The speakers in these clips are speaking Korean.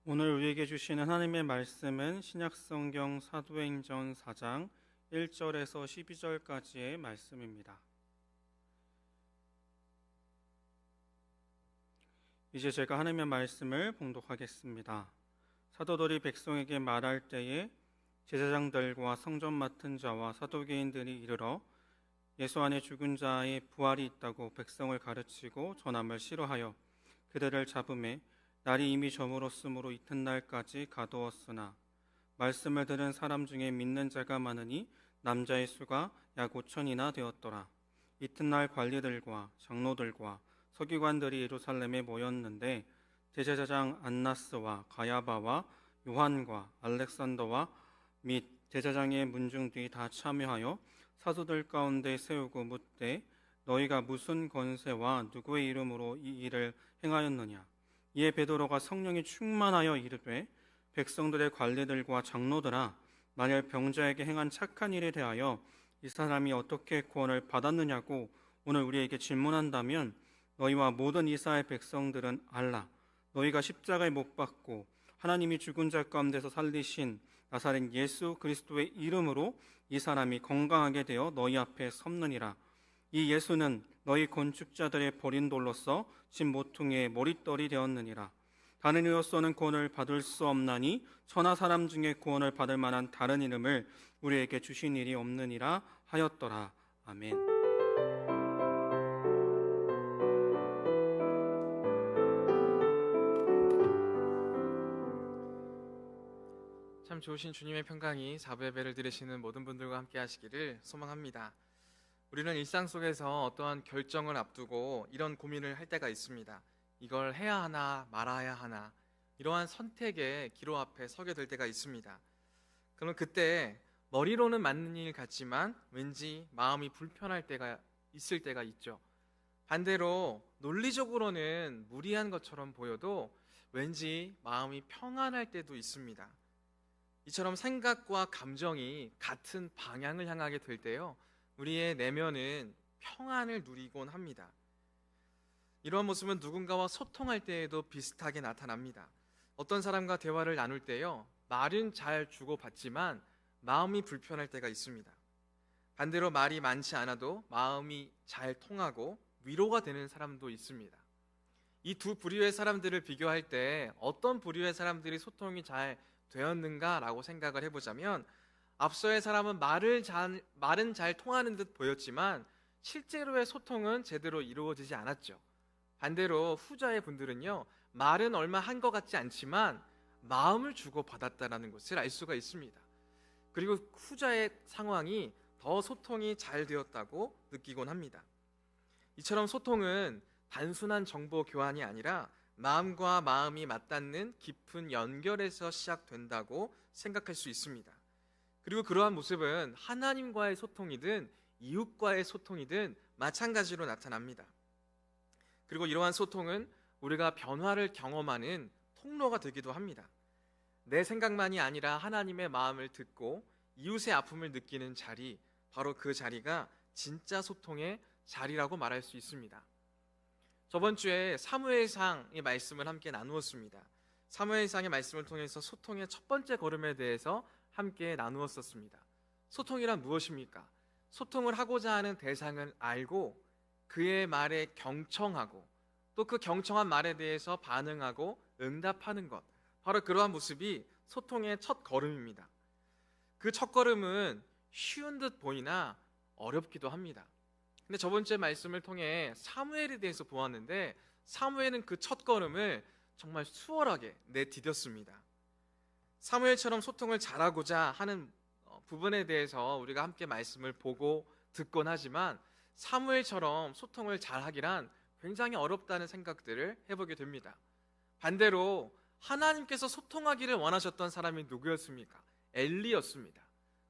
오늘 우리에게 주시는 하나님의 말씀은 신약성경 사도행전 4장 1절에서 12절까지의 말씀입니다. 이제 제가 하나님의 말씀을 봉독하겠습니다. 사도들이 백성에게 말할 때에 제사장들과 성전 맡은 자와 사도개인들이 이르러 예수 안에 죽은 자의 부활이 있다고 백성을 가르치고 전함을 싫어하여 그들을 잡음에 날이 이미 저물었으므로 이튿날까지 가두었으나 말씀을 들은 사람 중에 믿는 자가 많으니 남자의 수가 약 5천이나 되었더라. 이튿날 관리들과 장로들과 서기관들이 예루살렘에 모였는데 대제사장 안나스와 가야바와 요한과 알렉산더와 및 제사장의 문중들이 다 참여하여 사도들 가운데 세우고 묻되 너희가 무슨 권세와 누구의 이름으로 이 일을 행하였느냐. 이에 베드로가 성령이 충만하여 이르되 백성들의 관리들과 장로들아, 만일 병자에게 행한 착한 일에 대하여 이 사람이 어떻게 구원을 받았느냐고 오늘 우리에게 질문한다면 너희와 모든 이스라엘 백성들은 알라. 너희가 십자가에 못 박고 하나님이 죽은 자 가운데서 살리신 나사렛 예수 그리스도의 이름으로 이 사람이 건강하게 되어 너희 앞에 섰느니라. 이 예수는 너희 건축자들의 버린 돌로서 진 모퉁이의 머릿돌이 되었느니라. 다른 이로서는 구원을 받을 수 없나니 천하 사람 중에 구원을 받을 만한 다른 이름을 우리에게 주신 일이 없느니라 하였더라. 아멘. 참 좋으신 주님의 평강이 사부 예배를 들으시는 모든 분들과 함께 하시기를 소망합니다. 우리는 일상 속에서 어떠한 결정을 앞두고 이런 고민을 할 때가 있습니다. 이걸 해야 하나 말아야 하나, 이러한 선택의 기로 앞에 서게 될 때가 있습니다. 그럼 그때 머리로는 맞는 일 같지만 왠지 마음이 불편할 때가 있을 때가 있죠. 반대로 논리적으로는 무리한 것처럼 보여도 왠지 마음이 평안할 때도 있습니다. 이처럼 생각과 감정이 같은 방향을 향하게 될 때요, 우리의 내면은 평안을 누리곤 합니다. 이러한 모습은 누군가와 소통할 때에도 비슷하게 나타납니다. 어떤 사람과 대화를 나눌 때요, 말은 잘 주고받지만 마음이 불편할 때가 있습니다. 반대로 말이 많지 않아도 마음이 잘 통하고 위로가 되는 사람도 있습니다. 이 두 부류의 사람들을 비교할 때 어떤 부류의 사람들이 소통이 잘 되었는가라고 생각을 해보자면, 앞서의 사람은 말은 잘 통하는 듯 보였지만 실제로의 소통은 제대로 이루어지지 않았죠. 반대로 후자의 분들은요, 말은 얼마 한 것 같지 않지만 마음을 주고 받았다는 것을 알 수가 있습니다. 그리고 후자의 상황이 더 소통이 잘 되었다고 느끼곤 합니다. 이처럼 소통은 단순한 정보 교환이 아니라 마음과 마음이 맞닿는 깊은 연결에서 시작된다고 생각할 수 있습니다. 그리고 그러한 모습은 하나님과의 소통이든 이웃과의 소통이든 마찬가지로 나타납니다. 그리고 이러한 소통은 우리가 변화를 경험하는 통로가 되기도 합니다. 내 생각만이 아니라 하나님의 마음을 듣고 이웃의 아픔을 느끼는 자리, 바로 그 자리가 진짜 소통의 자리라고 말할 수 있습니다. 저번 주에 사무엘상의 말씀을 함께 나누었습니다. 사무엘상의 말씀을 통해서 소통의 첫 번째 걸음에 대해서 함께 나누었었습니다. 소통이란 무엇입니까? 소통을 하고자 하는 대상을 알고 그의 말에 경청하고 또 그 경청한 말에 대해서 반응하고 응답하는 것, 바로 그러한 모습이 소통의 첫 걸음입니다. 그 첫 걸음은 쉬운 듯 보이나 어렵기도 합니다. 근데 저번 주에 말씀을 통해 사무엘에 대해서 보았는데, 사무엘은 그 첫 걸음을 정말 수월하게 내디뎠습니다. 사무엘처럼 소통을 잘하고자 하는 부분에 대해서 우리가 함께 말씀을 보고 듣곤 하지만, 사무엘처럼 소통을 잘하기란 굉장히 어렵다는 생각들을 해보게 됩니다. 반대로 하나님께서 소통하기를 원하셨던 사람이 누구였습니까? 엘리였습니다.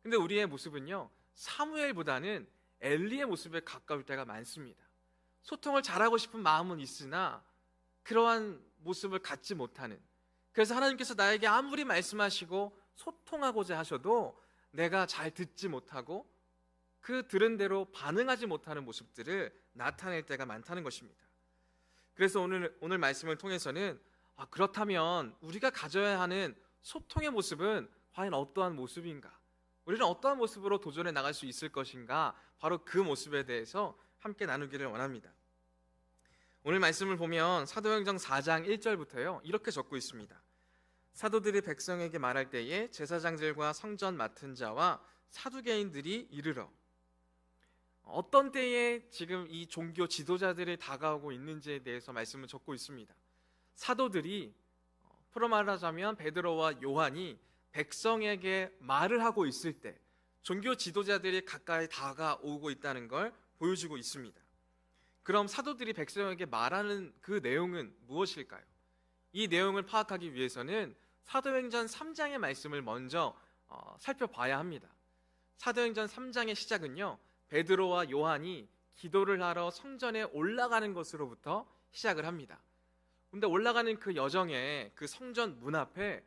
근데 우리의 모습은요, 사무엘보다는 엘리의 모습에 가까울 때가 많습니다. 소통을 잘하고 싶은 마음은 있으나 그러한 모습을 갖지 못하는, 그래서 하나님께서 나에게 아무리 말씀하시고 소통하고자 하셔도 내가 잘 듣지 못하고 그 들은 대로 반응하지 못하는 모습들을 나타낼 때가 많다는 것입니다. 그래서 오늘 말씀을 통해서는 그렇다면 우리가 가져야 하는 소통의 모습은 과연 어떠한 모습인가? 우리는 어떠한 모습으로 도전해 나갈 수 있을 것인가? 바로 그 모습에 대해서 함께 나누기를 원합니다. 오늘 말씀을 보면 사도행전 4장 1절부터요 이렇게 적고 있습니다. 사도들이 백성에게 말할 때에 제사장들과 성전 맡은 자와 사두개인들이 이르러. 어떤 때에 지금 이 종교 지도자들이 다가오고 있는지에 대해서 말씀을 적고 있습니다. 사도들이, 풀어 말하자면 베드로와 요한이 백성에게 말을 하고 있을 때 종교 지도자들이 가까이 다가오고 있다는 걸 보여주고 있습니다. 그럼 사도들이 백성에게 말하는 그 내용은 무엇일까요? 이 내용을 파악하기 위해서는 사도행전 3장의 말씀을 먼저 살펴봐야 합니다. 사도행전 3장의 시작은요, 베드로와 요한이 기도를 하러 성전에 올라가는 것으로부터 시작을 합니다. 근데 올라가는 그 여정에 그 성전 문 앞에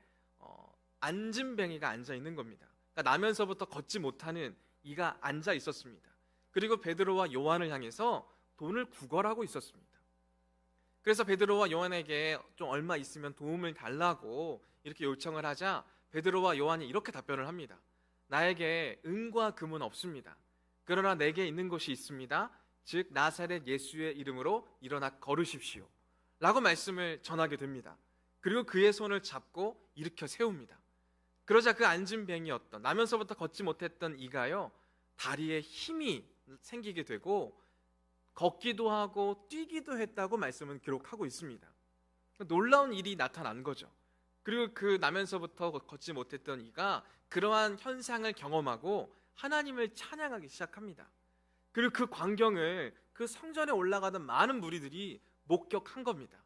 앉은뱅이가 앉아 있는 겁니다. 그러니까 나면서부터 걷지 못하는 이가 앉아 있었습니다. 그리고 베드로와 요한을 향해서 돈을 구걸하고 있었습니다. 그래서 베드로와 요한에게 좀 얼마 있으면 도움을 달라고 이렇게 요청을 하자 베드로와 요한이 이렇게 답변을 합니다. 나에게 은과 금은 없습니다. 그러나 내게 있는 것이 있습니다. 즉 나사렛 예수의 이름으로 일어나 걸으십시오 라고 말씀을 전하게 됩니다. 그리고 그의 손을 잡고 일으켜 세웁니다. 그러자 그 앉은 뱅이였던, 나면서부터 걷지 못했던 이가요 다리에 힘이 생기게 되고 걷기도 하고 뛰기도 했다고 말씀은 기록하고 있습니다. 놀라운 일이 나타난 거죠. 그리고 그 나면서부터 걷지 못했던 이가 그러한 현상을 경험하고 하나님을 찬양하기 시작합니다. 그리고 그 광경을 그 성전에 올라가던 많은 무리들이 목격한 겁니다.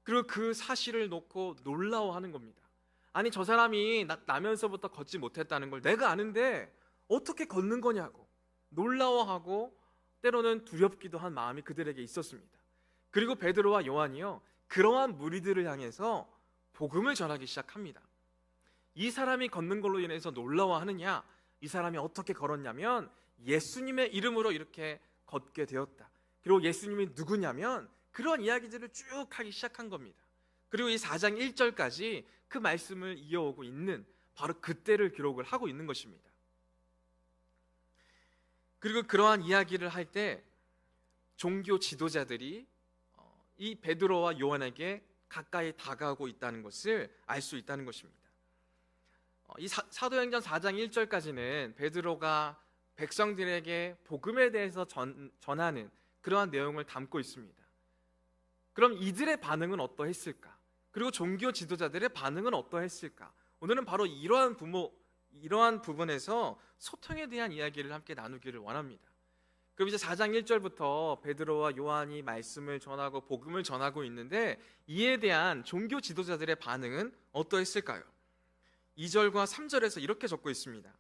그리고 그 사실을 놓고 놀라워하는 겁니다. 아니, 저 사람이 나면서부터 걷지 못했다는 걸 내가 아는데 어떻게 걷는 거냐고 놀라워하고 때로는 두렵기도 한 마음이 그들에게 있었습니다. 그리고 베드로와 요한이요 그러한 무리들을 향해서 복음을 전하기 시작합니다. 이 사람이 걷는 걸로 인해서 놀라워하느냐? 이 사람이 어떻게 걸었냐면 예수님의 이름으로 이렇게 걷게 되었다. 그리고 예수님이 누구냐면 그런 이야기들을 쭉 하기 시작한 겁니다. 그리고 이 4장 1절까지 그 말씀을 이어오고 있는 바로 그때를 기록을 하고 있는 것입니다. 그리고 그러한 이야기를 할 때 종교 지도자들이 이 베드로와 요한에게 가까이 다가오고 있다는 것을 알 수 있다는 것입니다. 이 사도행전 4장 1절까지는 베드로가 백성들에게 복음에 대해서 전하는 그러한 내용을 담고 있습니다. 그럼 이들의 반응은 어떠했을까? 그리고 종교 지도자들의 반응은 어떠했을까? 오늘은 바로 이러한 부분에서 소통에 대한 이야기를 함께 나누기를 원합니다. 그럼 이제 4장 1절부터 베드로와 요한이 말씀을 전하고 복음을 전하고 있는데 이에 대한 종교 지도자들의 반응은 어떠했을까요? 2절과 3절에서 이렇게 적고 있습니다.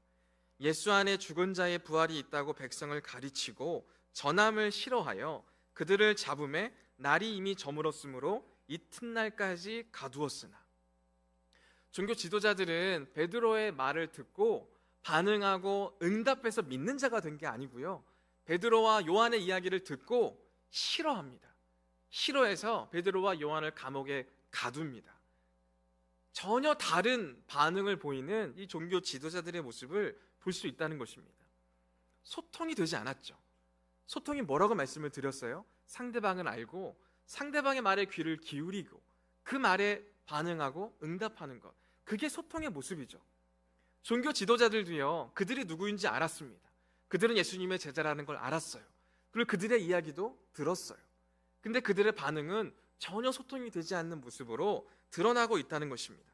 예수 안에 죽은 자의 부활이 있다고 백성을 가르치고 전함을 싫어하여 그들을 잡음에 날이 이미 저물었으므로 이튿날까지 가두었으나. 종교 지도자들은 베드로의 말을 듣고 반응하고 응답해서 믿는 자가 된 게 아니고요, 베드로와 요한의 이야기를 듣고 싫어합니다. 싫어해서 베드로와 요한을 감옥에 가둡니다. 전혀 다른 반응을 보이는 이 종교 지도자들의 모습을 볼 수 있다는 것입니다. 소통이 되지 않았죠. 소통이 뭐라고 말씀을 드렸어요? 상대방을 알고 상대방의 말에 귀를 기울이고 그 말에 반응하고 응답하는 것, 그게 소통의 모습이죠. 종교 지도자들도요 그들이 누구인지 알았습니다. 그들은 예수님의 제자라는 걸 알았어요. 그리고 그들의 이야기도 들었어요. 근데 그들의 반응은 전혀 소통이 되지 않는 모습으로 드러나고 있다는 것입니다.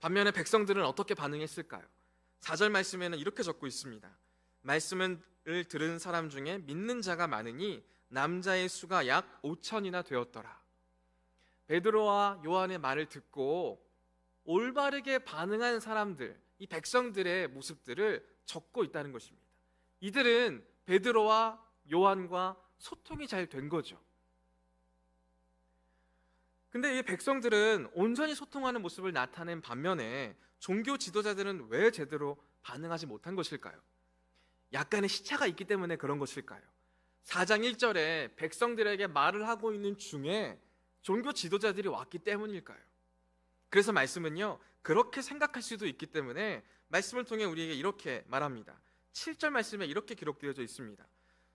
반면에 백성들은 어떻게 반응했을까요? 4절 말씀에는 이렇게 적고 있습니다. 말씀을 들은 사람 중에 믿는 자가 많으니 남자의 수가 약 5천이나 되었더라. 베드로와 요한의 말을 듣고 올바르게 반응한 사람들, 이 백성들의 모습들을 적고 있다는 것입니다. 이들은 베드로와 요한과 소통이 잘 된 거죠. 근데 이 백성들은 온전히 소통하는 모습을 나타낸 반면에 종교 지도자들은 왜 제대로 반응하지 못한 것일까요? 약간의 시차가 있기 때문에 그런 것일까요? 4장 1절에 백성들에게 말을 하고 있는 중에 종교 지도자들이 왔기 때문일까요? 그래서 말씀은요, 그렇게 생각할 수도 있기 때문에 말씀을 통해 우리에게 이렇게 말합니다. 7절 말씀에 이렇게 기록되어져 있습니다.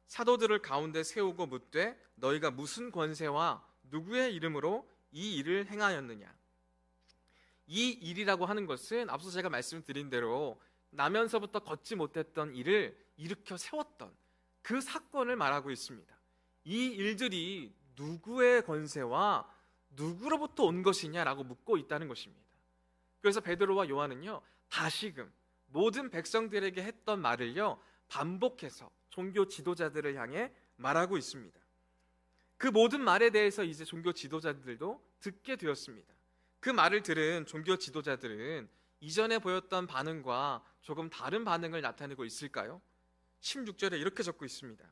사도들을 가운데 세우고 묻되 너희가 무슨 권세와 누구의 이름으로 이 일을 행하였느냐. 이 일이라고 하는 것은 앞서 제가 말씀드린 대로 나면서부터 걷지 못했던 일을 일으켜 세웠던 그 사건을 말하고 있습니다. 이 일들이 누구의 권세와 누구로부터 온 것이냐라고 묻고 있다는 것입니다. 그래서 베드로와 요한은요, 다시금 모든 백성들에게 했던 말을요, 반복해서 종교 지도자들을 향해 말하고 있습니다. 그 모든 말에 대해서 이제 종교 지도자들도 듣게 되었습니다. 그 말을 들은 종교 지도자들은 이전에 보였던 반응과 조금 다른 반응을 나타내고 있을까요? 16절에 이렇게 적고 있습니다.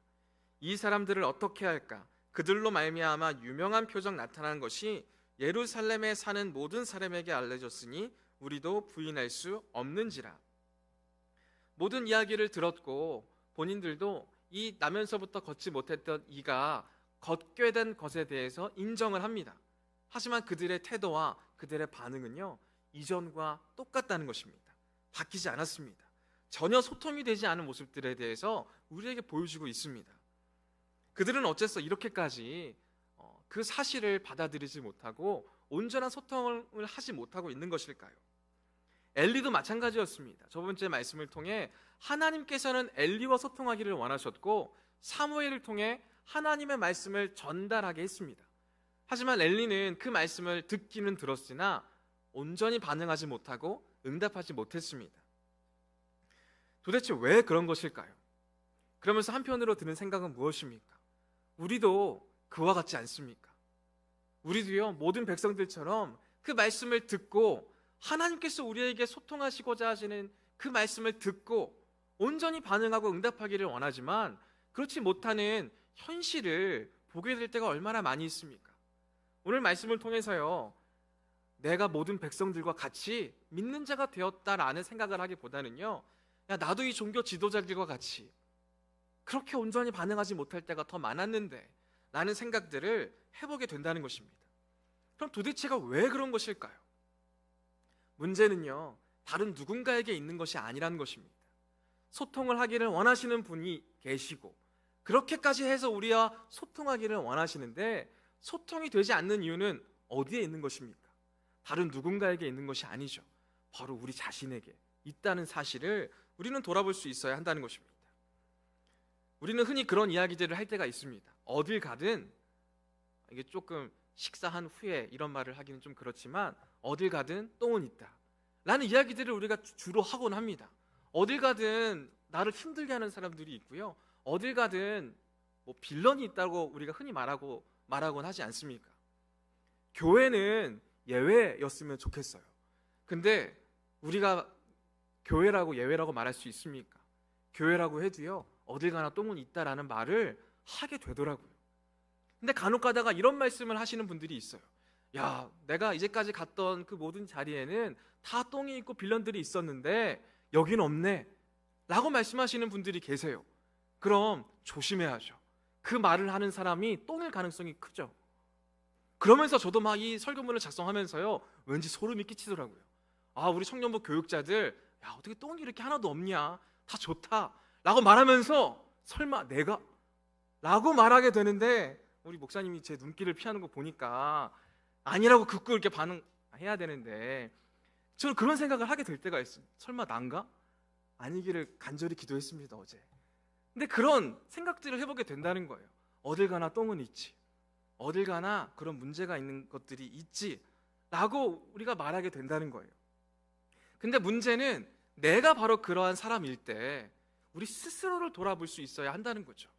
이 사람들을 어떻게 할까? 그들로 말미암아 유명한 표적 나타난 것이 예루살렘에 사는 모든 사람에게 알려졌으니 우리도 부인할 수 없는지라. 모든 이야기를 들었고 본인들도 이 나면서부터 걷지 못했던 이가 걷게 된 것에 대해서 인정을 합니다. 하지만 그들의 태도와 그들의 반응은요, 이전과 똑같다는 것입니다. 바뀌지 않았습니다. 전혀 소통이 되지 않은 모습들에 대해서 우리에게 보여주고 있습니다. 그들은 어째서 이렇게까지 그 사실을 받아들이지 못하고 온전한 소통을 하지 못하고 있는 것일까요? 엘리도 마찬가지였습니다. 저번 주에 말씀을 통해 하나님께서는 엘리와 소통하기를 원하셨고 사무엘을 통해 하나님의 말씀을 전달하게 했습니다. 하지만 엘리는 그 말씀을 듣기는 들었으나 온전히 반응하지 못하고 응답하지 못했습니다. 도대체 왜 그런 것일까요? 그러면서 한편으로 드는 생각은 무엇입니까? 우리도 그와 같지 않습니까? 우리도요, 모든 백성들처럼 그 말씀을 듣고 하나님께서 우리에게 소통하시고자 하시는 그 말씀을 듣고 온전히 반응하고 응답하기를 원하지만 그렇지 못하는 현실을 보게 될 때가 얼마나 많이 있습니까? 오늘 말씀을 통해서요, 내가 모든 백성들과 같이 믿는 자가 되었다라는 생각을 하기보다는요, 야, 나도 이 종교 지도자들과 같이 그렇게 온전히 반응하지 못할 때가 더 많았는데 라는 생각들을 해보게 된다는 것입니다. 그럼 도대체가 왜 그런 것일까요? 문제는요, 다른 누군가에게 있는 것이 아니라는 것입니다. 소통을 하기를 원하시는 분이 계시고 그렇게까지 해서 우리와 소통하기를 원하시는데 소통이 되지 않는 이유는 어디에 있는 것입니까? 다른 누군가에게 있는 것이 아니죠. 바로 우리 자신에게 있다는 사실을 우리는 돌아볼 수 있어야 한다는 것입니다. 우리는 흔히 그런 이야기들을 할 때가 있습니다. 어딜 가든, 이게 조금 식사한 후에 이런 말을 하기는 좀 그렇지만 어딜 가든 똥은 있다 라는 이야기들을 우리가 주로 하곤 합니다. 어딜 가든 나를 힘들게 하는 사람들이 있고요, 어딜 가든 뭐 빌런이 있다고 우리가 흔히 말하곤 하지 않습니까? 교회는 예외였으면 좋겠어요. 근데 우리가 교회라고 예외라고 말할 수 있습니까? 교회라고 해도요, 어딜 가나 똥은 있다라는 말을 하게 되더라고요. 근데 간혹 가다가 이런 말씀을 하시는 분들이 있어요. 야, 내가 이제까지 갔던 그 모든 자리에는 다 똥이 있고 빌런들이 있었는데 여긴 없네 라고 말씀하시는 분들이 계세요. 그럼 조심해야죠. 그 말을 하는 사람이 똥일 가능성이 크죠. 그러면서 저도 막 이 설교문을 작성하면서요, 왠지 소름이 끼치더라고요. 아, 우리 청년부 교육자들, 야, 어떻게 똥이 이렇게 하나도 없냐, 다 좋다 라고 말하면서 설마 내가? 라고 말하게 되는데 우리 목사님이 제 눈길을 피하는 거 보니까 아니라고 극구 이렇게 반응해야 되는데 저는 그런 생각을 하게 될 때가 있어요. 설마 난가? 아니기를 간절히 기도했습니다, 어제. 근데 그런 생각들을 해보게 된다는 거예요. 어딜 가나 똥은 있지, 어딜 가나 그런 문제가 있는 것들이 있지 라고 우리가 말하게 된다는 거예요. 근데 문제는 내가 바로 그러한 사람일 때 우리 스스로를 돌아볼 수 있어야 한다는 거죠.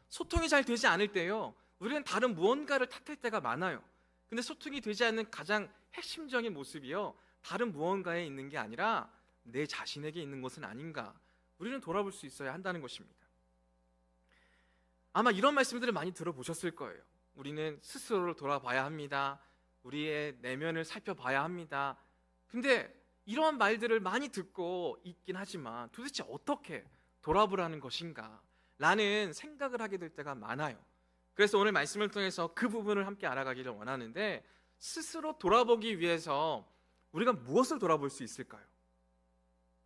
소통이 잘 되지 않을 때요, 우리는 다른 무언가를 탓할 때가 많아요. 근데 소통이 되지 않는 가장 핵심적인 모습이요, 다른 무언가에 있는 게 아니라 내 자신에게 있는 것은 아닌가, 우리는 돌아볼 수 있어야 한다는 것입니다. 아마 이런 말씀들을 많이 들어보셨을 거예요. 우리는 스스로를 돌아봐야 합니다. 우리의 내면을 살펴봐야 합니다. 근데 이러한 말들을 많이 듣고 있긴 하지만 도대체 어떻게 돌아보라는 것인가 라는 생각을 하게 될 때가 많아요. 그래서 오늘 말씀을 통해서 그 부분을 함께 알아가기를 원하는데, 스스로 돌아보기 위해서 우리가 무엇을 돌아볼 수 있을까요?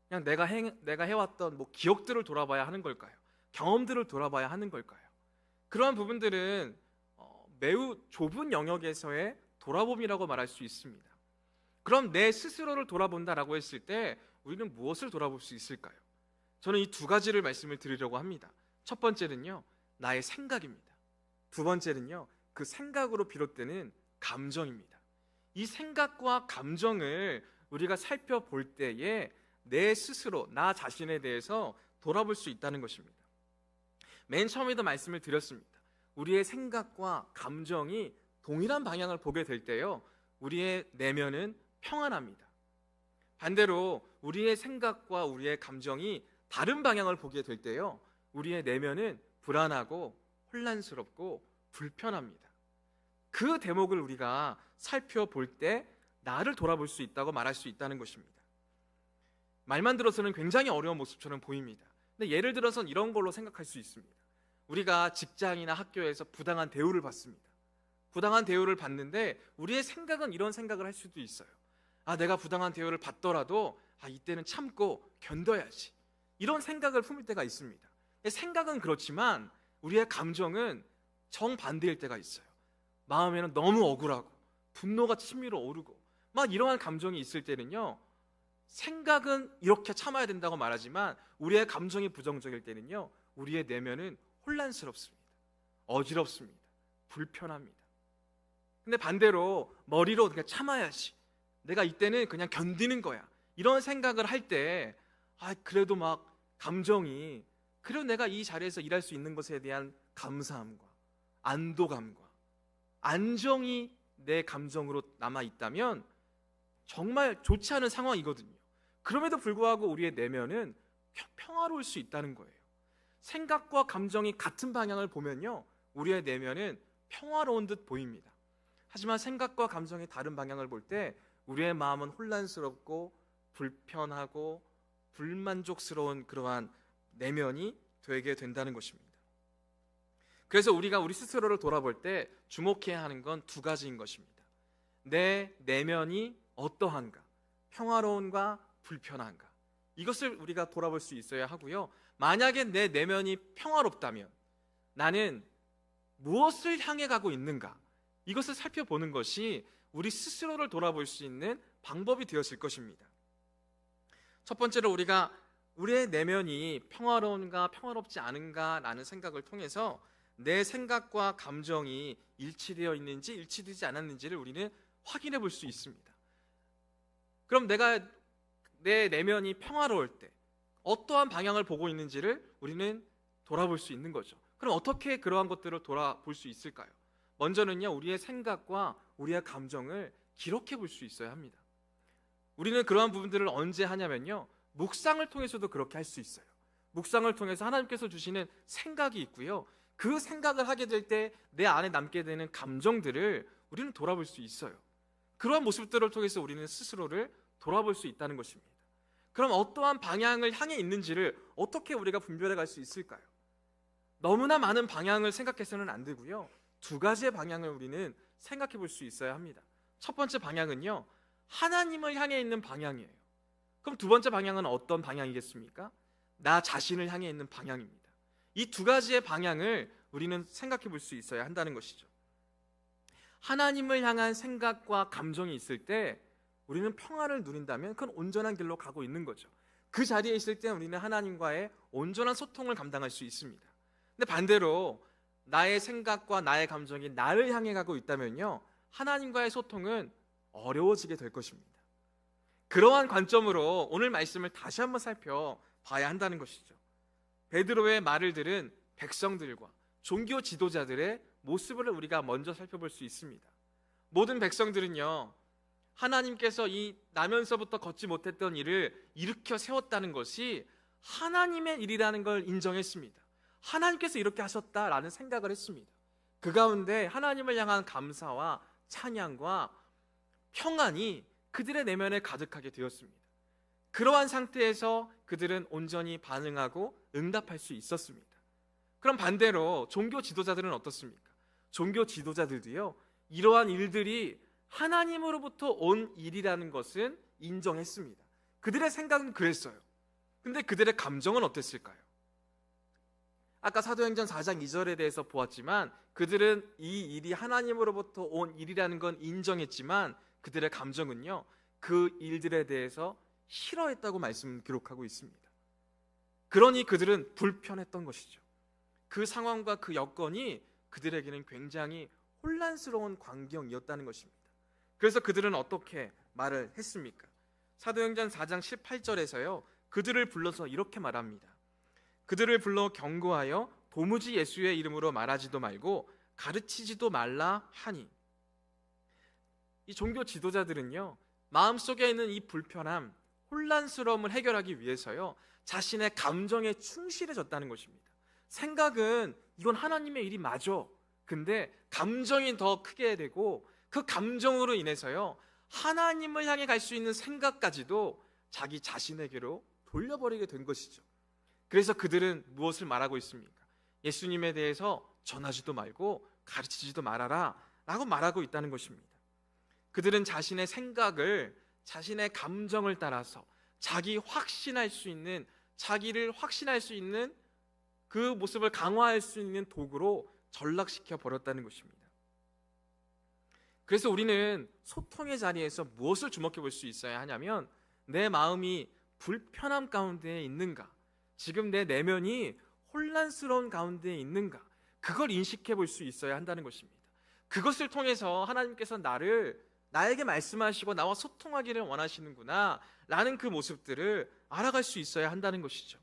그냥 내가 해왔던 기억들을 돌아봐야 하는 걸까요? 경험들을 돌아봐야 하는 걸까요? 그러한 부분들은 매우 좁은 영역에서의 돌아봄이라고 말할 수 있습니다. 그럼 내 스스로를 돌아본다라고 했을 때 우리는 무엇을 돌아볼 수 있을까요? 저는 이 두 가지를 말씀을 드리려고 합니다. 첫 번째는요, 나의 생각입니다. 두 번째는요, 그 생각으로 비롯되는 감정입니다. 이 생각과 감정을 우리가 살펴볼 때에 내 스스로, 나 자신에 대해서 돌아볼 수 있다는 것입니다. 맨 처음에도 말씀을 드렸습니다. 우리의 생각과 감정이 동일한 방향을 보게 될 때요, 우리의 내면은 평안합니다. 반대로 우리의 생각과 우리의 감정이 다른 방향을 보게 될 때요, 우리의 내면은 불안하고 혼란스럽고 불편합니다. 그 대목을 우리가 살펴볼 때 나를 돌아볼 수 있다고 말할 수 있다는 것입니다. 말만 들어서는 굉장히 어려운 모습처럼 보입니다. 근데 예를 들어서는 이런 걸로 생각할 수 있습니다. 우리가 직장이나 학교에서 부당한 대우를 받습니다. 부당한 대우를 받는데 우리의 생각은 이런 생각을 할 수도 있어요. 내가 부당한 대우를 받더라도 이때는 참고 견뎌야지, 이런 생각을 품을 때가 있습니다. 생각은 그렇지만 우리의 감정은 정반대일 때가 있어요. 마음에는 너무 억울하고 분노가 치밀어 오르고 이러한 감정이 있을 때는요, 생각은 이렇게 참아야 된다고 말하지만 우리의 감정이 부정적일 때는요, 우리의 내면은 혼란스럽습니다. 어지럽습니다. 불편합니다. 근데 반대로 머리로 그냥 참아야지, 내가 이때는 그냥 견디는 거야, 이런 생각을 할 때 그래도 감정이, 그래도 내가 이 자리에서 일할 수 있는 것에 대한 감사함과 안도감과 안정이 내 감정으로 남아있다면 정말 좋지 않은 상황이거든요. 그럼에도 불구하고 우리의 내면은 평화로울 수 있다는 거예요. 생각과 감정이 같은 방향을 보면요, 우리의 내면은 평화로운 듯 보입니다. 하지만 생각과 감정이 다른 방향을 볼 때 우리의 마음은 혼란스럽고 불편하고 불만족스러운 그러한 내면이 되게 된다는 것입니다. 그래서 우리가 우리 스스로를 돌아볼 때 주목해야 하는 건 두 가지인 것입니다. 내 내면이 어떠한가, 평화로운가 불편한가, 이것을 우리가 돌아볼 수 있어야 하고요. 만약에 내 내면이 평화롭다면 나는 무엇을 향해 가고 있는가, 이것을 살펴보는 것이 우리 스스로를 돌아볼 수 있는 방법이 되었을 것입니다. 첫 번째로 우리가 우리의 내면이 평화로운가 평화롭지 않은가 라는 생각을 통해서 내 생각과 감정이 일치되어 있는지 일치되지 않았는지를 우리는 확인해 볼 수 있습니다. 그럼 내가 내 내면이 평화로울 때 어떠한 방향을 보고 있는지를 우리는 돌아볼 수 있는 거죠. 그럼 어떻게 그러한 것들을 돌아볼 수 있을까요? 먼저는요, 우리의 생각과 우리의 감정을 기록해 볼 수 있어야 합니다. 우리는 그러한 부분들을 언제 하냐면요, 묵상을 통해서도 그렇게 할 수 있어요. 묵상을 통해서 하나님께서 주시는 생각이 있고요, 그 생각을 하게 될 때 내 안에 남게 되는 감정들을 우리는 돌아볼 수 있어요. 그러한 모습들을 통해서 우리는 스스로를 돌아볼 수 있다는 것입니다. 그럼 어떠한 방향을 향해 있는지를 어떻게 우리가 분별해 갈 수 있을까요? 너무나 많은 방향을 생각해서는 안 되고요, 두 가지의 방향을 우리는 생각해 볼 수 있어야 합니다. 첫 번째 방향은요, 하나님을 향해 있는 방향이에요. 그럼 두 번째 방향은 어떤 방향이겠습니까? 나 자신을 향해 있는 방향입니다. 이 두 가지의 방향을 우리는 생각해 볼 수 있어야 한다는 것이죠. 하나님을 향한 생각과 감정이 있을 때 우리는 평화를 누린다면 그건 온전한 길로 가고 있는 거죠. 그 자리에 있을 때 우리는 하나님과의 온전한 소통을 감당할 수 있습니다. 근데 반대로 나의 생각과 나의 감정이 나를 향해 가고 있다면요, 하나님과의 소통은 어려워지게 될 것입니다. 그러한 관점으로 오늘 말씀을 다시 한번 살펴봐야 한다는 것이죠. 베드로의 말을 들은 백성들과 종교 지도자들의 모습을 우리가 먼저 살펴볼 수 있습니다. 모든 백성들은요, 하나님께서 이 나면서부터 걷지 못했던 일을 일으켜 세웠다는 것이 하나님의 일이라는 걸 인정했습니다. 하나님께서 이렇게 하셨다라는 생각을 했습니다. 그 가운데 하나님을 향한 감사와 찬양과 평안이 그들의 내면에 가득하게 되었습니다. 그러한 상태에서 그들은 온전히 반응하고 응답할 수 있었습니다. 그럼 반대로 종교 지도자들은 어떻습니까? 종교 지도자들도요, 이러한 일들이 하나님으로부터 온 일이라는 것은 인정했습니다. 그들의 생각은 그랬어요. 근데 그들의 감정은 어땠을까요? 아까 사도행전 4장 2절에 대해서 보았지만 그들은 이 일이 하나님으로부터 온 일이라는 건 인정했지만 그들의 감정은요, 그 일들에 대해서 싫어했다고 말씀 기록하고 있습니다. 그러니 그들은 불편했던 것이죠. 그 상황과 그 여건이 그들에게는 굉장히 혼란스러운 광경이었다는 것입니다. 그래서 그들은 어떻게 말을 했습니까? 사도행전 4장 18절에서요, 그들을 불러서 이렇게 말합니다. 그들을 불러 경고하여 도무지 예수의 이름으로 말하지도 말고 가르치지도 말라 하니. 이 종교 지도자들은요, 마음속에 있는 이 불편함, 혼란스러움을 해결하기 위해서요, 자신의 감정에 충실해졌다는 것입니다. 생각은 이건 하나님의 일이 맞아. 근데 감정이 더 크게 되고 그 감정으로 인해서요, 하나님을 향해 갈 수 있는 생각까지도 자기 자신에게로 돌려버리게 된 것이죠. 그래서 그들은 무엇을 말하고 있습니까? 예수님에 대해서 전하지도 말고 가르치지도 말아라 라고 말하고 있다는 것입니다. 그들은 자신의 생각을, 자신의 감정을 따라서 자기를 확신할 수 있는 그 모습을 강화할 수 있는 도구로 전락시켜 버렸다는 것입니다. 그래서 우리는 소통의 자리에서 무엇을 주목해 볼 수 있어야 하냐면, 내 마음이 불편함 가운데 있는가, 지금 내 내면이 혼란스러운 가운데 있는가, 그걸 인식해 볼 수 있어야 한다는 것입니다. 그것을 통해서 하나님께서 나에게 말씀하시고 나와 소통하기를 원하시는구나 라는 그 모습들을 알아갈 수 있어야 한다는 것이죠.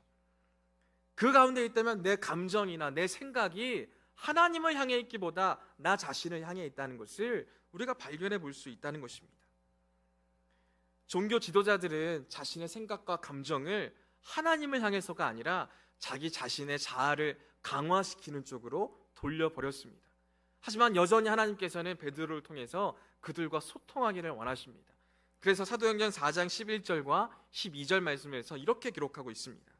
그 가운데 있다면 내 감정이나 내 생각이 하나님을 향해 있기보다 나 자신을 향해 있다는 것을 우리가 발견해 볼 수 있다는 것입니다. 종교 지도자들은 자신의 생각과 감정을 하나님을 향해서가 아니라 자기 자신의 자아를 강화시키는 쪽으로 돌려버렸습니다. 하지만 여전히 하나님께서는 베드로를 통해서 그들과 소통하기를 원하십니다. 그래서 사도행전 4장 11절과 12절 말씀에서 이렇게 기록하고 있습니다.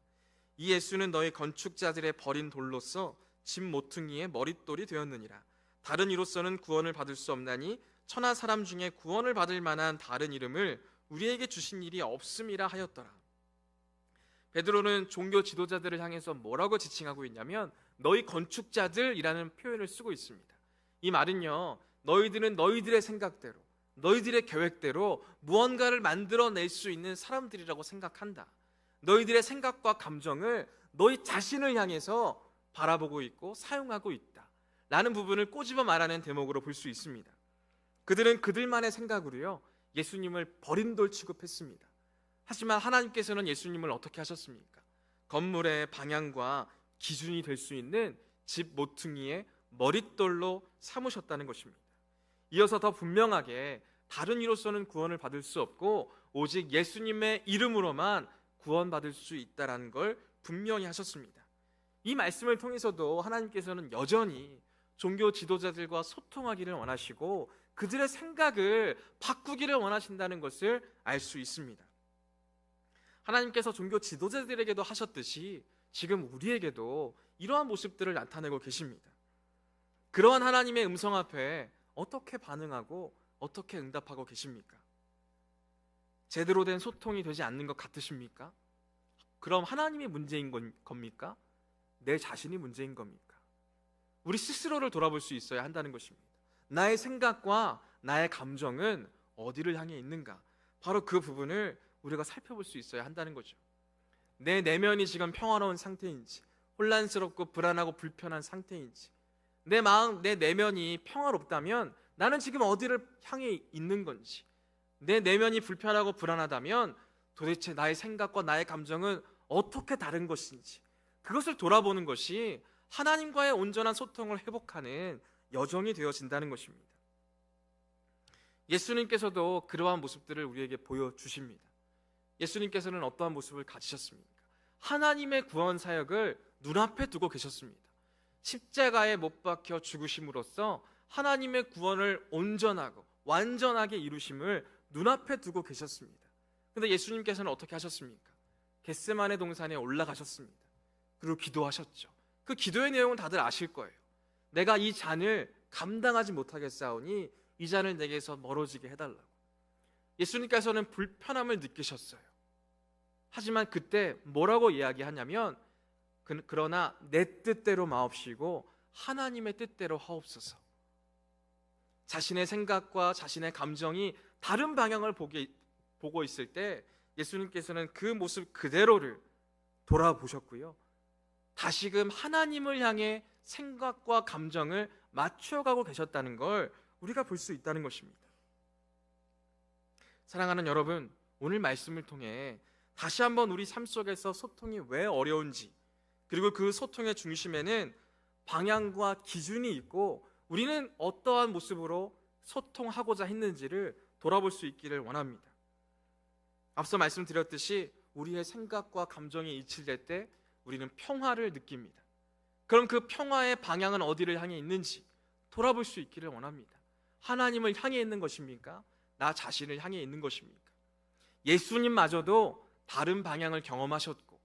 이 예수는 너희 건축자들의 버린 돌로서 집 모퉁이의 머릿돌이 되었느니라. 다른 이로서는 구원을 받을 수 없나니 천하 사람 중에 구원을 받을 만한 다른 이름을 우리에게 주신 일이 없음이라 하였더라. 베드로는 종교 지도자들을 향해서 뭐라고 지칭하고 있냐면 너희 건축자들이라는 표현을 쓰고 있습니다. 이 말은요, 너희들은 너희들의 생각대로, 너희들의 계획대로 무언가를 만들어낼 수 있는 사람들이라고 생각한다. 너희들의 생각과 감정을 너희 자신을 향해서 바라보고 있고 사용하고 있다 라는 부분을 꼬집어 말하는 대목으로 볼 수 있습니다. 그들은 그들만의 생각으로요, 예수님을 버린 돌 취급했습니다. 하지만 하나님께서는 예수님을 어떻게 하셨습니까? 건물의 방향과 기준이 될 수 있는 집 모퉁이의 머릿돌로 삼으셨다는 것입니다. 이어서 더 분명하게 다른 이로서는 구원을 받을 수 없고 오직 예수님의 이름으로만 구원받을 수 있다는 걸 분명히 하셨습니다. 이 말씀을 통해서도 하나님께서는 여전히 종교 지도자들과 소통하기를 원하시고 그들의 생각을 바꾸기를 원하신다는 것을 알 수 있습니다. 하나님께서 종교 지도자들에게도 하셨듯이 지금 우리에게도 이러한 모습들을 나타내고 계십니다. 그러한 하나님의 음성 앞에 어떻게 반응하고 어떻게 응답하고 계십니까? 제대로 된 소통이 되지 않는 것 같으십니까? 그럼 하나님이 문제인 겁니까? 내 자신이 문제인 겁니까? 우리 스스로를 돌아볼 수 있어야 한다는 것입니다. 나의 생각과 나의 감정은 어디를 향해 있는가? 바로 그 부분을 우리가 살펴볼 수 있어야 한다는 거죠. 내 내면이 지금 평화로운 상태인지, 혼란스럽고 불안하고 불편한 상태인지, 내 마음, 내 내면이 평화롭다면 나는 지금 어디를 향해 있는 건지, 내 내면이 불편하고 불안하다면 도대체 나의 생각과 나의 감정은 어떻게 다른 것인지, 그것을 돌아보는 것이 하나님과의 온전한 소통을 회복하는 여정이 되어진다는 것입니다. 예수님께서도 그러한 모습들을 우리에게 보여주십니다. 예수님께서는 어떠한 모습을 가지셨습니까? 하나님의 구원 사역을 눈앞에 두고 계셨습니다. 십자가에 못 박혀 죽으심으로써 하나님의 구원을 온전하고 완전하게 이루심을 눈앞에 두고 계셨습니다. 그런데 예수님께서는 어떻게 하셨습니까? 겟세마네 동산에 올라가셨습니다. 그리고 기도하셨죠. 그 기도의 내용은 다들 아실 거예요. 내가 이 잔을 감당하지 못하겠사오니 이 잔을 내게서 멀어지게 해달라고. 예수님께서는 불편함을 느끼셨어요. 하지만 그때 뭐라고 이야기하냐면 그러나 내 뜻대로 마옵시고 하나님의 뜻대로 하옵소서. 자신의 생각과 자신의 감정이 다른 방향을 보고 있을 때 예수님께서는 그 모습 그대로를 돌아보셨고요, 다시금 하나님을 향해 생각과 감정을 맞춰가고 계셨다는 걸 우리가 볼 수 있다는 것입니다. 사랑하는 여러분, 오늘 말씀을 통해 다시 한번 우리 삶 속에서 소통이 왜 어려운지, 그리고 그 소통의 중심에는 방향과 기준이 있고 우리는 어떠한 모습으로 소통하고자 했는지를 돌아볼 수 있기를 원합니다. 앞서 말씀드렸듯이 우리의 생각과 감정이 일치될 때 우리는 평화를 느낍니다. 그럼 그 평화의 방향은 어디를 향해 있는지 돌아볼 수 있기를 원합니다. 하나님을 향해 있는 것입니까? 나 자신을 향해 있는 것입니까? 예수님마저도 다른 방향을 경험하셨고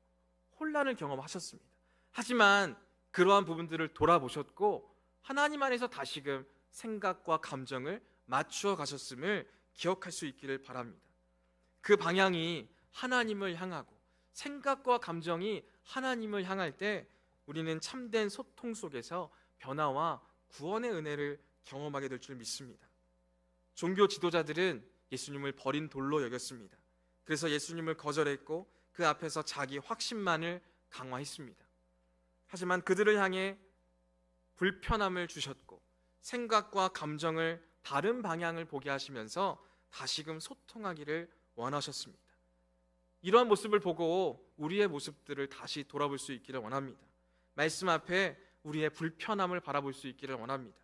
혼란을 경험하셨습니다. 하지만 그러한 부분들을 돌아보셨고 하나님 안에서 다시금 생각과 감정을 맞추어 가셨음을 기억할 수 있기를 바랍니다. 그 방향이 하나님을 향하고 생각과 감정이 하나님을 향할 때 우리는 참된 소통 속에서 변화와 구원의 은혜를 경험하게 될 줄 믿습니다. 종교 지도자들은 예수님을 버린 돌로 여겼습니다. 그래서 예수님을 거절했고 그 앞에서 자기 확신만을 강화했습니다. 하지만 그들을 향해 불편함을 주셨고 생각과 감정을 다른 방향을 보게 하시면서 다시금 소통하기를 원하셨습니다. 이러한 모습을 보고 우리의 모습들을 다시 돌아볼 수 있기를 원합니다. 말씀 앞에 우리의 불편함을 바라볼 수 있기를 원합니다.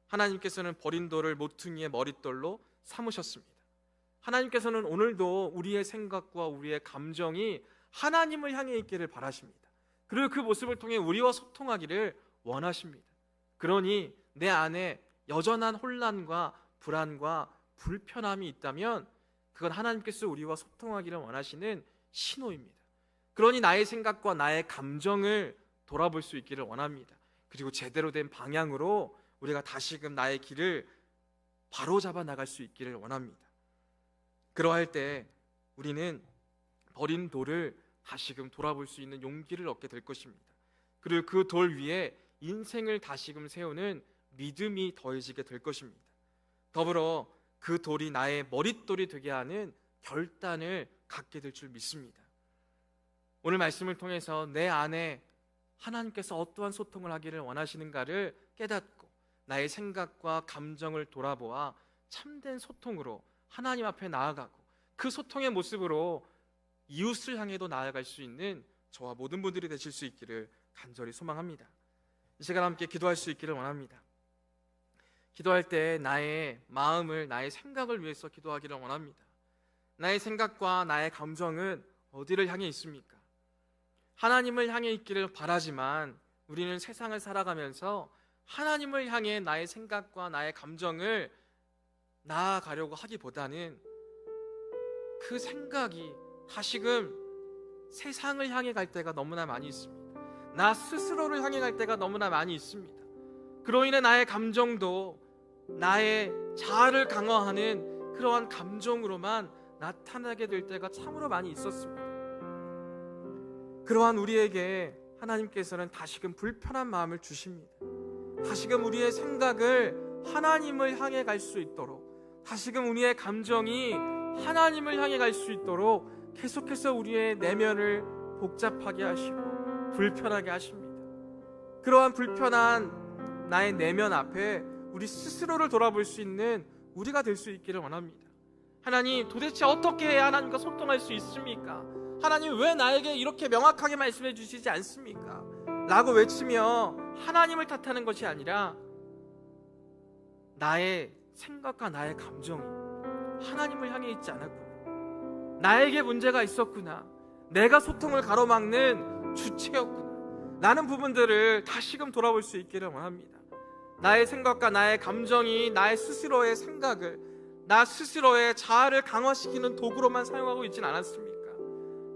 하나님께서는 버린 돌을 모퉁이의 머릿돌로 삼으셨습니다. 하나님께서는 오늘도 우리의 생각과 우리의 감정이 하나님을 향해 있기를 바라십니다. 그리고 그 모습을 통해 우리와 소통하기를 원하십니다. 그러니 내 안에 여전한 혼란과 불안과 불편함이 있다면 그건 하나님께서 우리와 소통하기를 원하시는 신호입니다. 그러니 나의 생각과 나의 감정을 돌아볼 수 있기를 원합니다. 그리고 제대로 된 방향으로 우리가 다시금 나의 길을 바로잡아 나갈 수 있기를 원합니다. 그러할 때 우리는 버린 돌을 다시금 돌아볼 수 있는 용기를 얻게 될 것입니다. 그리고 그 돌 위에 인생을 다시금 세우는 믿음이 더해지게 될 것입니다. 더불어 그 돌이 나의 머릿돌이 되게 하는 결단을 갖게 될 줄 믿습니다. 오늘 말씀을 통해서 내 안에 하나님께서 어떠한 소통을 하기를 원하시는가를 깨닫고 나의 생각과 감정을 돌아보아 참된 소통으로 하나님 앞에 나아가고 그 소통의 모습으로 이웃을 향해도 나아갈 수 있는 저와 모든 분들이 되실 수 있기를 간절히 소망합니다. 이 시간 함께 기도할 수 있기를 원합니다. 기도할 때 나의 마음을, 나의 생각을 위해서 기도하기를 원합니다. 나의 생각과 나의 감정은 어디를 향해 있습니까? 하나님을 향해 있기를 바라지만 우리는 세상을 살아가면서 하나님을 향해 나의 생각과 나의 감정을 나아가려고 하기보다는 그 생각이 다시금 세상을 향해 갈 때가 너무나 많이 있습니다. 나 스스로를 향해 갈 때가 너무나 많이 있습니다. 그로 인해 나의 감정도 나의 자아를 강화하는 그러한 감정으로만 나타나게 될 때가 참으로 많이 있었습니다. 그러한 우리에게 하나님께서는 다시금 불편한 마음을 주십니다. 다시금 우리의 생각을 하나님을 향해 갈 수 있도록, 다시금 우리의 감정이 하나님을 향해 갈 수 있도록 계속해서 우리의 내면을 복잡하게 하시고 불편하게 하십니다. 그러한 불편한 나의 내면 앞에 우리 스스로를 돌아볼 수 있는 우리가 될 수 있기를 원합니다. 하나님, 도대체 어떻게 해야 하나님과 소통할 수 있습니까? 하나님, 왜 나에게 이렇게 명확하게 말씀해 주시지 않습니까? 라고 외치며 하나님을 탓하는 것이 아니라 나의 생각과 나의 감정이 하나님을 향해 있지 않았구나, 나에게 문제가 있었구나, 내가 소통을 가로막는 주체였구나 라는 부분들을 다시금 돌아볼 수 있기를 원합니다. 나의 생각과 나의 감정이 나의 스스로의 생각을, 나 스스로의 자아를 강화시키는 도구로만 사용하고 있지는 않았습니까?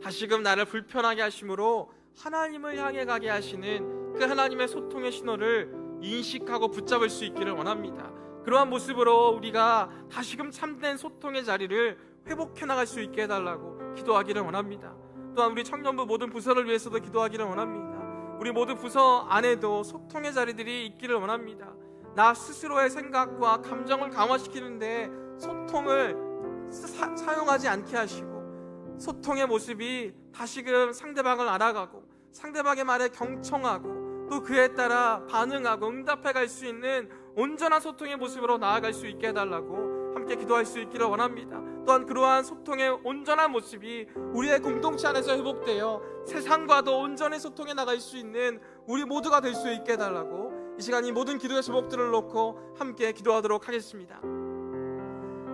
다시금 나를 불편하게 하심으로 하나님을 향해 가게 하시는 그 하나님의 소통의 신호를 인식하고 붙잡을 수 있기를 원합니다. 그러한 모습으로 우리가 다시금 참된 소통의 자리를 회복해 나갈 수 있게 해달라고 기도하기를 원합니다. 또한 우리 청년부 모든 부서를 위해서도 기도하기를 원합니다. 우리 모두 부서 안에도 소통의 자리들이 있기를 원합니다. 나 스스로의 생각과 감정을 강화시키는데 소통을 사용하지 않게 하시고, 소통의 모습이 다시금 상대방을 알아가고 상대방의 말에 경청하고 또 그에 따라 반응하고 응답해 갈 수 있는 온전한 소통의 모습으로 나아갈 수 있게 해달라고 함께 기도할 수 있기를 원합니다. 또한 그러한 소통의 온전한 모습이 우리의 공동체 안에서 회복되어 세상과도 온전히 소통해 나갈 수 있는 우리 모두가 될 수 있게 해달라고 이 시간 이 모든 기도의 제목들을 놓고 함께 기도하도록 하겠습니다.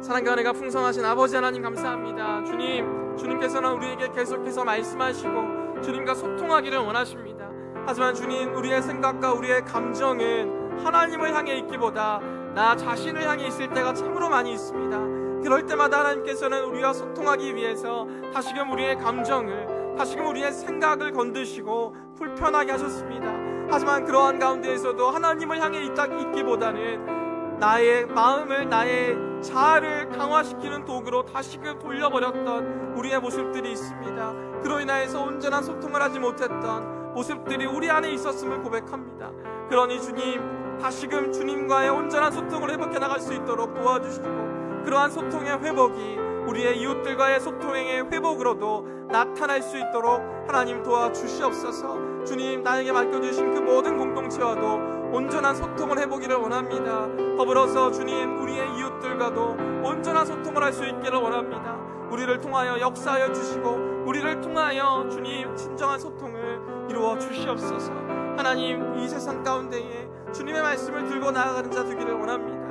사랑과 은혜가 풍성하신 아버지 하나님 감사합니다. 주님께서는 우리에게 계속해서 말씀하시고 주님과 소통하기를 원하십니다. 하지만 주님, 우리의 생각과 우리의 감정은 하나님을 향해 있기보다 나 자신을 향해 있을 때가 참으로 많이 있습니다. 그럴 때마다 하나님께서는 우리와 소통하기 위해서 다시금 우리의 감정을, 다시금 우리의 생각을 건드시고 불편하게 하셨습니다. 하지만 그러한 가운데에서도 하나님을 향해 있기보다는 나의 마음을, 나의 자아를 강화시키는 도구로 다시금 돌려버렸던 우리의 모습들이 있습니다. 그로 인하여서 온전한 소통을 하지 못했던 모습들이 우리 안에 있었음을 고백합니다. 그러니 주님, 다시금 주님과의 온전한 소통을 회복해 나갈 수 있도록 도와주시고, 그러한 소통의 회복이 우리의 이웃들과의 소통의 회복으로도 나타날 수 있도록 하나님 도와주시옵소서. 주님, 나에게 맡겨주신 그 모든 공동체와도 온전한 소통을 해보기를 원합니다. 더불어서 주님, 우리의 이웃들과도 온전한 소통을 할 수 있기를 원합니다. 우리를 통하여 역사하여 주시고 우리를 통하여 주님 진정한 소통을 이루어 주시옵소서. 하나님, 이 세상 가운데에 주님의 말씀을 들고 나아가는 자 되기를 원합니다.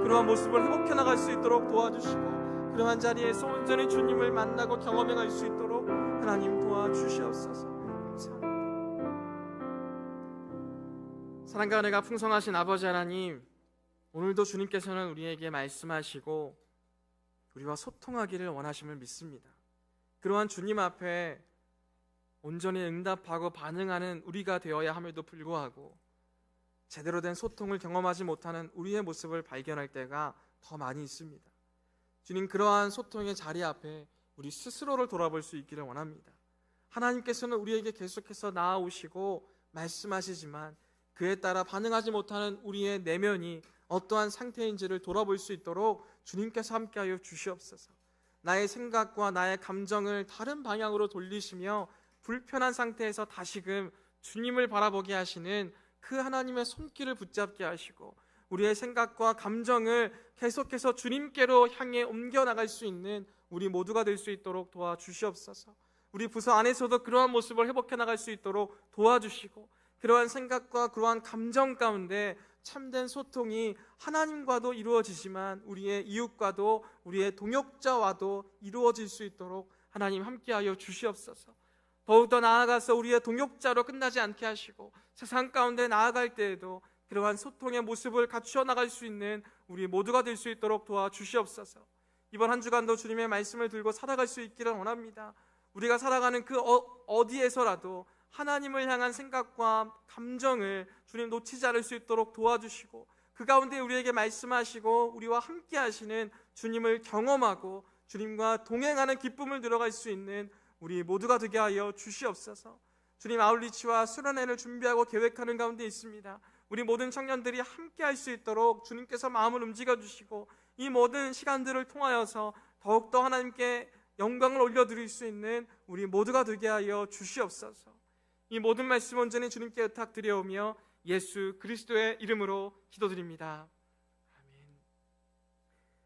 그러한 모습을 회복해 나갈 수 있도록 도와주시고, 그러한 자리에서 온전히 주님을 만나고 경험해 갈 수 있도록 하나님 도와주시옵소서. 감사합니다. 사랑과 은혜가 풍성하신 아버지 하나님, 오늘도 주님께서는 우리에게 말씀하시고 우리와 소통하기를 원하심을 믿습니다. 그러한 주님 앞에 온전히 응답하고 반응하는 우리가 되어야 함에도 불구하고 제대로 된 소통을 경험하지 못하는 우리의 모습을 발견할 때가 더 많이 있습니다. 주님, 그러한 소통의 자리 앞에 우리 스스로를 돌아볼 수 있기를 원합니다. 하나님께서는 우리에게 계속해서 나아오시고 말씀하시지만 그에 따라 반응하지 못하는 우리의 내면이 어떠한 상태인지를 돌아볼 수 있도록 주님께서 함께하여 주시옵소서. 나의 생각과 나의 감정을 다른 방향으로 돌리시며 불편한 상태에서 다시금 주님을 바라보게 하시는 그 하나님의 손길을 붙잡게 하시고, 우리의 생각과 감정을 계속해서 주님께로 향해 옮겨나갈 수 있는 우리 모두가 될 수 있도록 도와주시옵소서. 우리 부서 안에서도 그러한 모습을 회복해 나갈 수 있도록 도와주시고, 그러한 생각과 그러한 감정 가운데 참된 소통이 하나님과도 이루어지지만 우리의 이웃과도 우리의 동역자와도 이루어질 수 있도록 하나님 함께하여 주시옵소서. 더욱더 나아가서 우리의 동역자로 끝나지 않게 하시고 세상 가운데 나아갈 때에도 그러한 소통의 모습을 갖추어 나갈 수 있는 우리 모두가 될 수 있도록 도와주시옵소서. 이번 한 주간도 주님의 말씀을 들고 살아갈 수 있기를 원합니다. 우리가 살아가는 그 어디에서라도 하나님을 향한 생각과 감정을 주님 놓치지 않을 수 있도록 도와주시고, 그 가운데 우리에게 말씀하시고 우리와 함께 하시는 주님을 경험하고 주님과 동행하는 기쁨을 누려갈 수 있는 우리 모두가 되게 하여 주시옵소서. 주님, 아울리치와 수련회를 준비하고 계획하는 가운데 있습니다. 우리 모든 청년들이 함께 할 수 있도록 주님께서 마음을 움직여 주시고 이 모든 시간들을 통하여서 더욱더 하나님께 영광을 올려드릴 수 있는 우리 모두가 되게 하여 주시옵소서. 이 모든 말씀 온전히 주님께 의탁드려오며 예수 그리스도의 이름으로 기도드립니다.